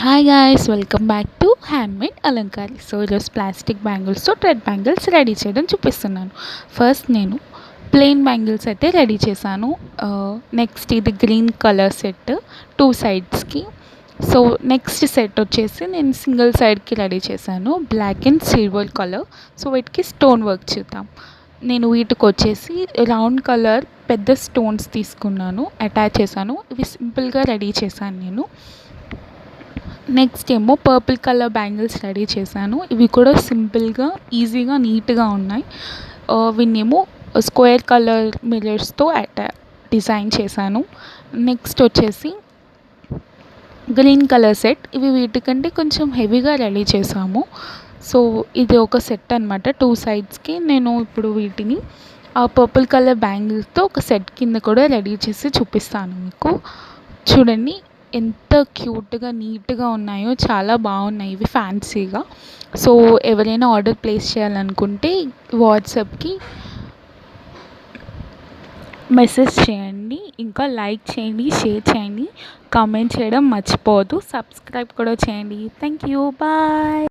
Hi guys, welcome back to handmade Alankari. So ఈరోజు plastic బ్యాంగిల్స్తో thread bangles ready చేయడం చూపిస్తున్నాను. ఫస్ట్ నేను ప్లెయిన్ బ్యాంగిల్స్ అయితే రెడీ చేశాను. నెక్స్ట్ ఇది గ్రీన్ కలర్ సెట్ 2 సైడ్స్కి. సో నెక్స్ట్ సెట్ వచ్చేసి నేను సింగిల్ సైడ్కి రెడీ చేశాను, black and silver colour. So వీటికి స్టోన్ వర్క్ చేద్దాం. నేను వీటికి వచ్చేసి రౌండ్ కలర్ పెద్ద స్టోన్స్ తీసుకున్నాను, అటాచ్ చేశాను. ఇవి సింపుల్గా రెడీ చేశాను నేను. నెక్స్ట్ ఏమో పర్పుల్ కలర్ బ్యాంగిల్స్ రెడీ చేశాను. ఇవి కూడా సింపుల్గా, ఈజీగా, నీట్గా ఉన్నాయి. వీన్నేమో స్క్వేర్ కలర్ మిర్రర్స్తో డిజైన్ చేశాను. నెక్స్ట్ వచ్చేసి గ్రీన్ కలర్ సెట్. ఇవి వీటికంటే కొంచెం హెవీగా రెడీ చేసాము. సో ఇది ఒక సెట్ అనమాట, 2 సైడ్స్కి. నేను ఇప్పుడు వీటిని ఆ పర్పుల్ కలర్ బ్యాంగిల్స్తో ఒక సెట్ కింద కూడా రెడీ చేసి చూపిస్తాను మీకు. చూడండి ఎంత క్యూట్గా, నీట్గా ఉన్నాయో, చాలా బాగున్నాయి ఇవి ఫ్యాన్సీగా. సో ఎవరైనా ఆర్డర్ ప్లేస్ చేయాలనుకుంటే వాట్సాప్కి మెసేజ్ చేయండి. ఇంకా లైక్ చేయండి, షేర్ చేయండి, కామెంట్ చేయడం మర్చిపోవద్దు, సబ్స్క్రైబ్ కూడా చేయండి. Thank you, bye.